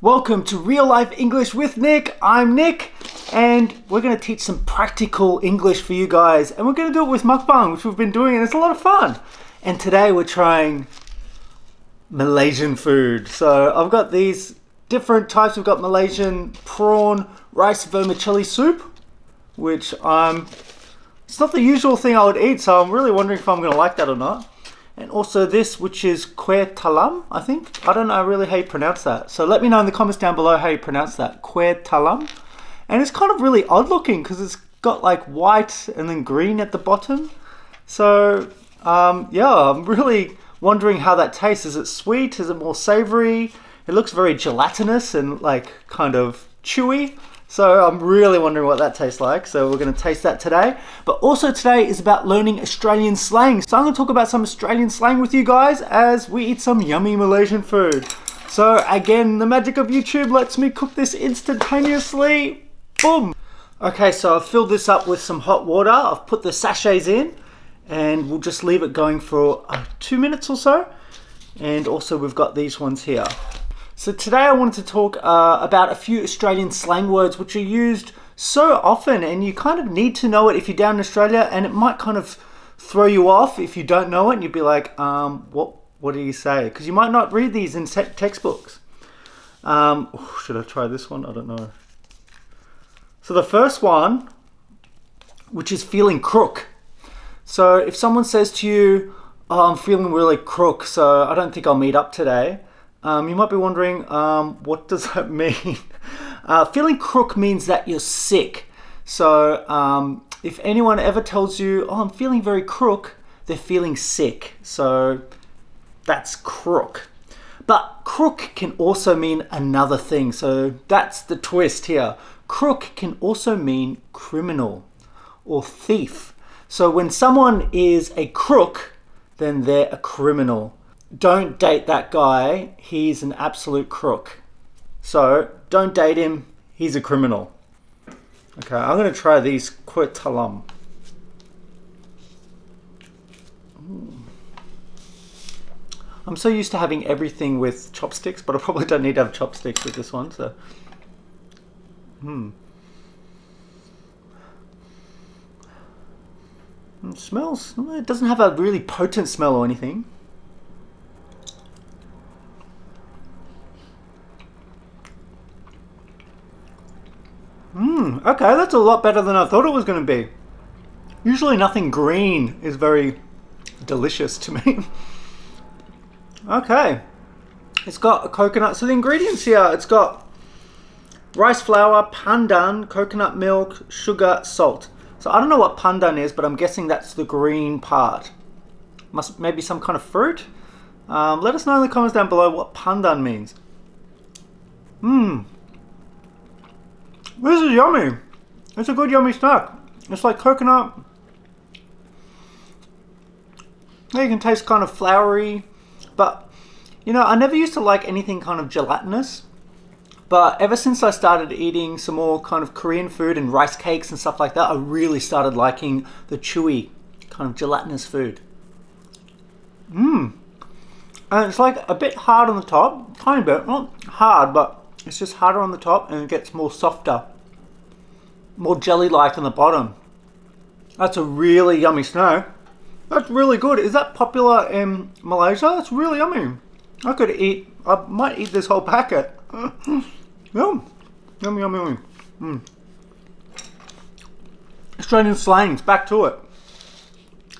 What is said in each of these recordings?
Welcome to Real Life English with Nick. I'm Nick, and we're going to teach some practical English for you guys. And we're going to do it with Mukbang, which we've been doing, and it's a lot of fun. And today we're trying Malaysian food. So I've got these different types. We've got Malaysian prawn rice vermicelli soup, which it's not the usual thing I would eat, so I'm really wondering if I'm going to like that or not. And also this, which is Kuih Talam, I think. I don't know really how you pronounce that. So let me know in the comments down below how you pronounce that. Kuih Talam. And it's kind of really odd looking because it's got like white and then green at the bottom. So yeah, I'm really wondering how that tastes. Is it sweet? Is it more savory? It looks very gelatinous and like kind of chewy. So I'm really wondering what that tastes like. So we're going to taste that today. But also today is about learning Australian slang. So I'm going to talk about some Australian slang with you guys as we eat some yummy Malaysian food. So again, the magic of YouTube lets me cook this instantaneously. Boom. Okay, so I've filled this up with some hot water. I've put the sachets in and we'll just leave it going for 2 minutes or so. And also we've got these ones here. So today I wanted to talk about a few Australian slang words which are used so often, and you kind of need to know it if you're down in Australia, and it might kind of throw you off if you don't know it and you'd be like, what do you say? Because you might not read these in textbooks. Should I try this one? I don't know. So the first one, which is feeling crook. So if someone says to you, oh, I'm feeling really crook, so I don't think I'll meet up today. You might be wondering, what does that mean? Feeling crook means that you're sick. So if anyone ever tells you, oh, I'm feeling very crook, they're feeling sick. So that's crook. But crook can also mean another thing. So that's the twist here. Crook can also mean criminal or thief. So when someone is a crook, then they're a criminal. Don't date that guy, he's an absolute crook. So don't date him, he's a criminal. Okay, I'm going to try these Kuih Talam. I'm so used to having everything with chopsticks, but I probably don't need to have chopsticks with this one. So, It smells, it doesn't have a really potent smell or anything. Okay, that's a lot better than I thought it was going to be. Usually nothing green is very delicious to me. Okay, it's got a coconut. So the ingredients here, it's got rice flour, pandan, coconut milk, sugar, salt. So I don't know what pandan is, but I'm guessing that's the green part. Maybe some kind of fruit. Let us know in the comments down below what pandan means. This is yummy. It's a good yummy snack. It's like coconut. Yeah, you can taste kind of floury, but you know, I never used to like anything kind of gelatinous, but ever since I started eating some more kind of Korean food and rice cakes and stuff like that, I really started liking the chewy kind of gelatinous food. And it's like a bit hard on the top, tiny bit, not hard, but it's just harder on the top and it gets more softer, more jelly-like on the bottom. That's a really yummy snack. That's really good. Is that popular in Malaysia? That's really yummy. I might eat this whole packet. Yum. Yummy, yummy, yummy. Australian slangs, back to it.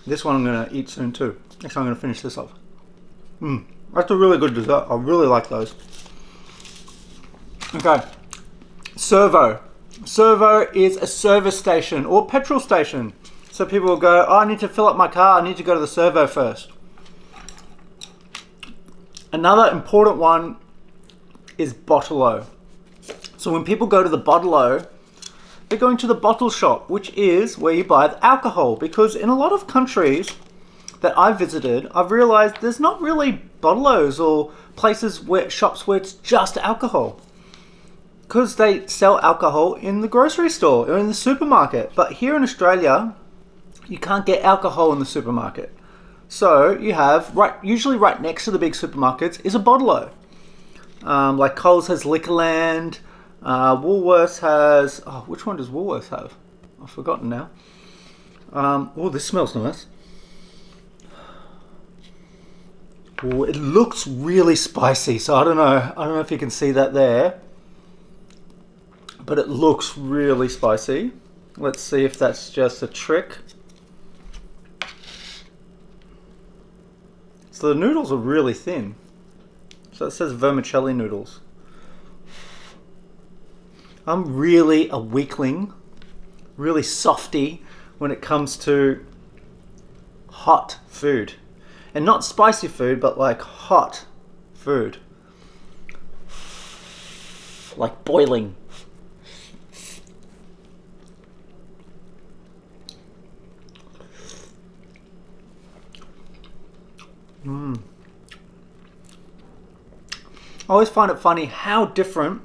This one I'm going to eat soon too. Next time I'm going to finish this off. That's a really good dessert. I really like those. Okay, servo. Servo is a service station or petrol station. So people will go, oh, I need to fill up my car, I need to go to the servo first. Another important one is bottle-o. So when people go to the bottle-o, they're going to the bottle shop, which is where you buy the alcohol. Because in a lot of countries that I've visited, I've realized there's not really bottle-os or shops where it's just alcohol. Because they sell alcohol in the grocery store or in the supermarket. But here in Australia, you can't get alcohol in the supermarket. So you have, usually right next to the big supermarkets is a bottle-o. Like Coles has Liquorland. Woolworths has... Oh, which one does Woolworths have? I've forgotten now. Oh, this smells nice. Oh, it looks really spicy, so I don't know if you can see that there. But it looks really spicy. Let's see if that's just a trick. So the noodles are really thin. So it says vermicelli noodles. I'm really a weakling, really softy when it comes to hot food. And not spicy food, but like hot food. Like boiling. I always find it funny how different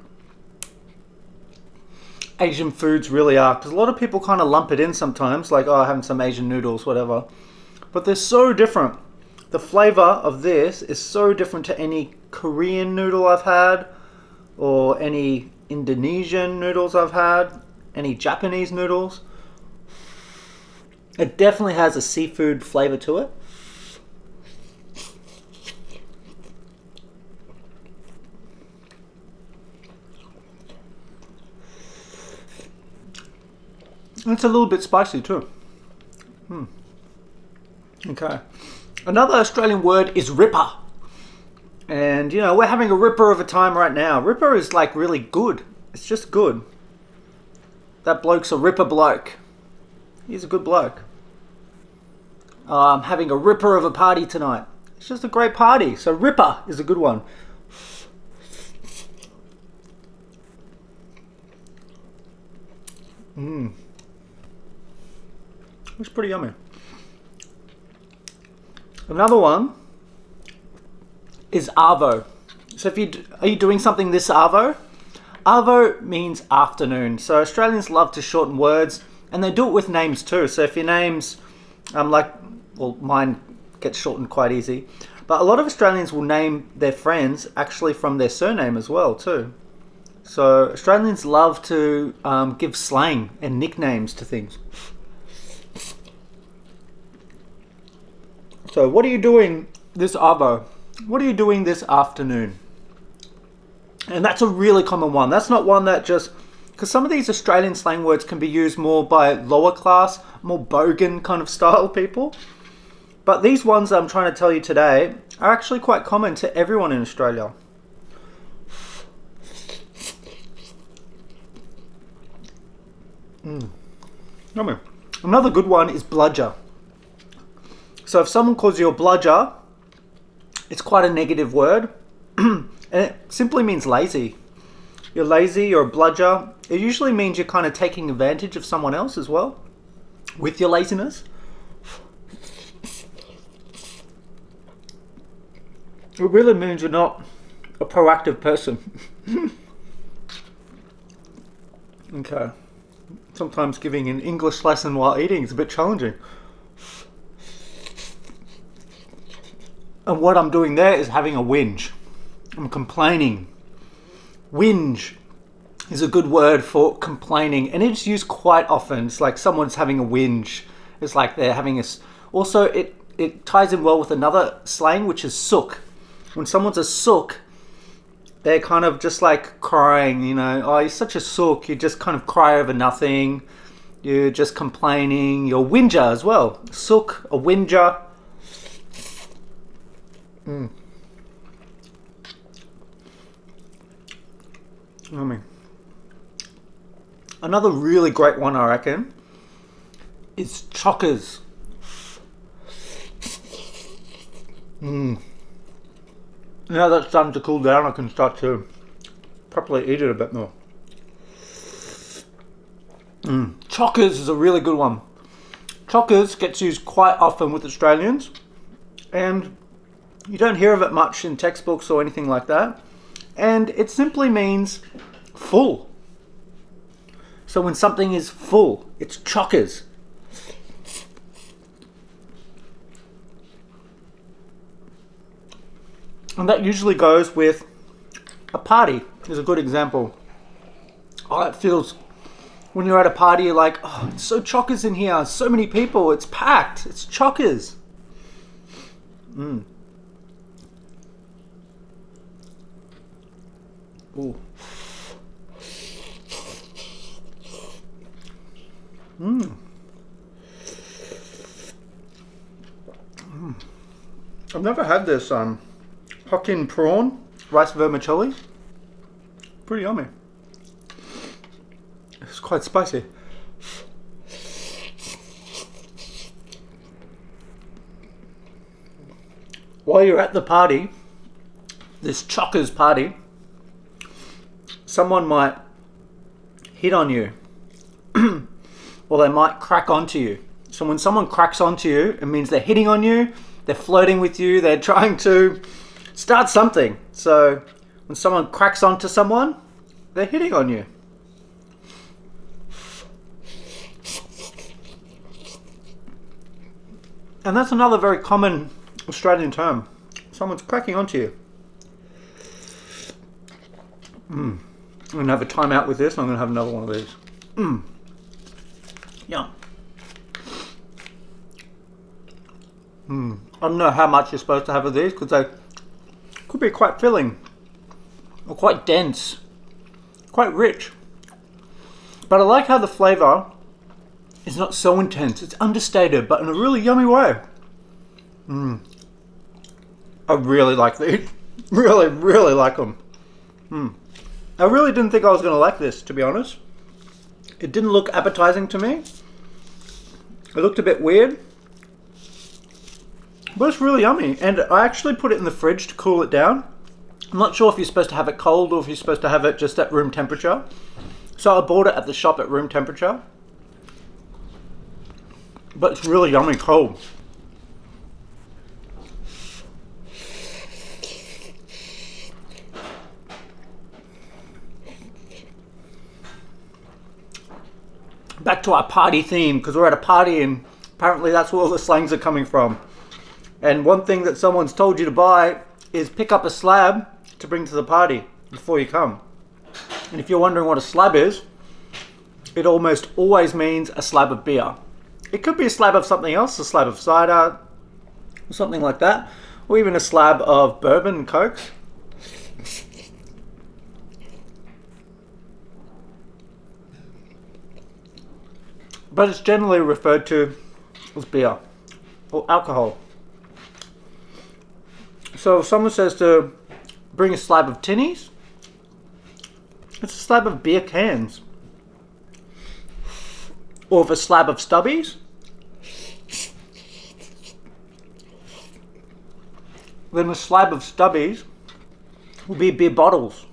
Asian foods really are, because a lot of people kind of lump it in sometimes, like, oh, having some Asian noodles, whatever. But they're so different. The flavor of this is so different to any Korean noodle I've had, or any Indonesian noodles I've had, any Japanese noodles. It definitely has a seafood flavor to it. It's a little bit spicy too. Okay. Another Australian word is ripper. And, you know, we're having a ripper of a time right now. Ripper is like really good. It's just good. That bloke's a ripper bloke. He's a good bloke. I'm having a ripper of a party tonight. It's just a great party. So ripper is a good one. It's pretty yummy. Another one is arvo. So are you doing something this arvo? Arvo means afternoon. So Australians love to shorten words, and they do it with names too. So if your name's mine gets shortened quite easy, but a lot of Australians will name their friends actually from their surname as well too. So Australians love to give slang and nicknames to things. So what are you doing this arvo? What are you doing this afternoon? And that's a really common one. That's not one that just... Because some of these Australian slang words can be used more by lower class, more bogan kind of style people. But these ones I'm trying to tell you today are actually quite common to everyone in Australia. Yummy. Another good one is bludger. So if someone calls you a bludger, it's quite a negative word. And it simply means lazy. You're lazy, you're a bludger. It usually means you're kind of taking advantage of someone else as well with your laziness. It really means you're not a proactive person. Okay. Sometimes giving an English lesson while eating is a bit challenging. And what I'm doing there is having a whinge. I'm complaining. Whinge is a good word for complaining, and it's used quite often. It's like someone's having a whinge. It's like they're having a... Also, it ties in well with another slang, which is sook. When someone's a sook, they're kind of just like crying, you know. Oh, you're such a sook. You just kind of cry over nothing. You're just complaining. You're a whinger as well. Sook, a whinger. Another really great one, I reckon, is chockers. Now that's starting to cool down, I can start to properly eat it a bit more. Chockers is a really good one. Chockers gets used quite often with Australians, and you don't hear of it much in textbooks or anything like that. And it simply means full. So when something is full, it's chockers. And that usually goes with A party is a good example. Oh, it feels, when you're at a party, you're like, oh, it's so chockers in here. So many people. It's packed. It's chockers. Ooh. I've never had this Hokkien prawn rice vermicelli. Pretty yummy. It's quite spicy. While you're at the party, this chockers party, someone might hit on you or they might crack onto you. So when someone cracks onto you, it means they're hitting on you, they're flirting with you, they're trying to start something. So when someone cracks onto someone, they're hitting on you. And that's another very common Australian term. Someone's cracking onto you. I'm going to have a time out with this and I'm going to have another one of these. Yum. I don't know how much you're supposed to have of these because they could be quite filling or quite dense, quite rich. But I like how the flavour is not so intense. It's understated, but in a really yummy way. I really like these. Really, really like them. I really didn't think I was going to like this, to be honest. It didn't look appetizing to me. It looked a bit weird. But it's really yummy. And I actually put it in the fridge to cool it down. I'm not sure if you're supposed to have it cold or if you're supposed to have it just at room temperature. So I bought it at the shop at room temperature. But it's really yummy cold. Back to our party theme, because we're at a party and apparently that's where all the slangs are coming from. And one thing that someone's told you to buy is pick up a slab to bring to the party before you come. And if you're wondering what a slab is, it almost always means a slab of beer. It could be a slab of something else, a slab of cider, or something like that, or even a slab of bourbon and cokes. But it's generally referred to as beer or alcohol. So if someone says to bring a slab of tinnies, it's a slab of beer cans. Or if a slab of stubbies, then a slab of stubbies will be beer bottles.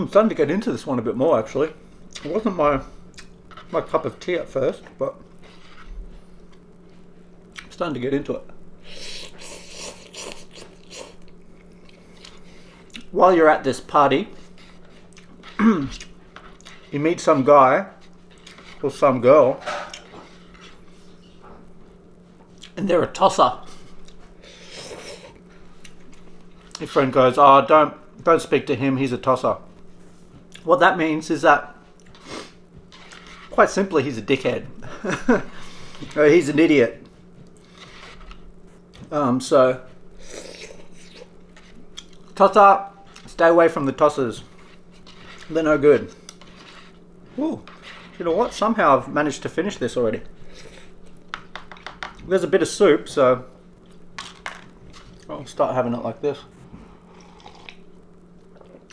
Starting to get into this one a bit more actually. It wasn't my cup of tea at first, but I'm starting to get into it. While you're at this party, you meet some guy or some girl and they're a tosser. Your friend goes, oh, don't speak to him, he's a tosser. What that means is that, quite simply, he's a dickhead. Or he's an idiot. So, tosser, stay away from the tossers. They're no good. Ooh, you know what? Somehow I've managed to finish this already. There's a bit of soup, so I'll start having it like this.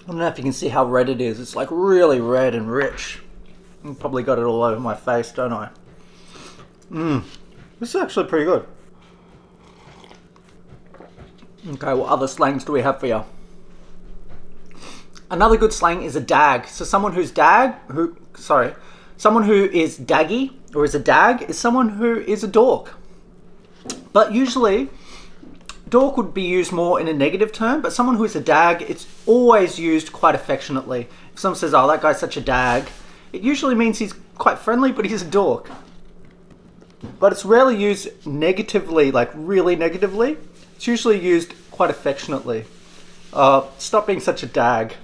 I don't know if you can see how red it is. It's like really red and rich. I probably got it all over my face, don't I? This is actually pretty good. Okay, what other slangs do we have for you? Another good slang is a dag. So someone who is daggy or is a dag is someone who is a dork. But usually dork would be used more in a negative term, but someone who is a dag, it's always used quite affectionately. If someone says, oh, that guy's such a dag, it usually means he's quite friendly, but he's a dork. But it's rarely used negatively, like really negatively. It's usually used quite affectionately. Stop being such a dag.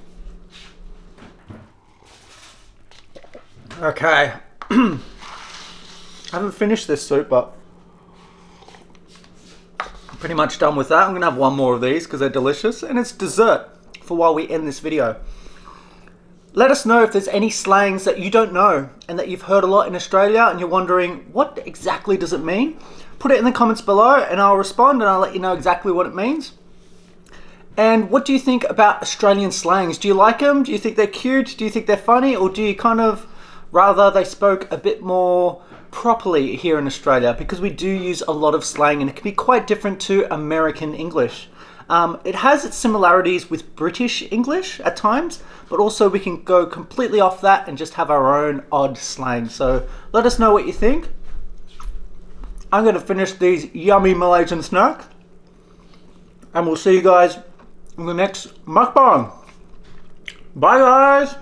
Okay. I haven't finished this soup, but I'm pretty much done with that. I'm gonna have one more of these because they're delicious, and it's dessert for while we end this video. Let us know if there's any slangs that you don't know and that you've heard a lot in Australia and you're wondering, what exactly does it mean? Put it in the comments below and I'll respond and I'll let you know exactly what it means. And what do you think about Australian slangs? Do you like them? Do you think they're cute? Do you think they're funny? Or do you kind of rather they spoke a bit more properly here in Australia? Because we do use a lot of slang and it can be quite different to American English. It has its similarities with British English at times, but also we can go completely off that and just have our own odd slang. So let us know what you think. I'm going to finish these yummy Malaysian snacks, and we'll see you guys in the next mukbang. Bye guys!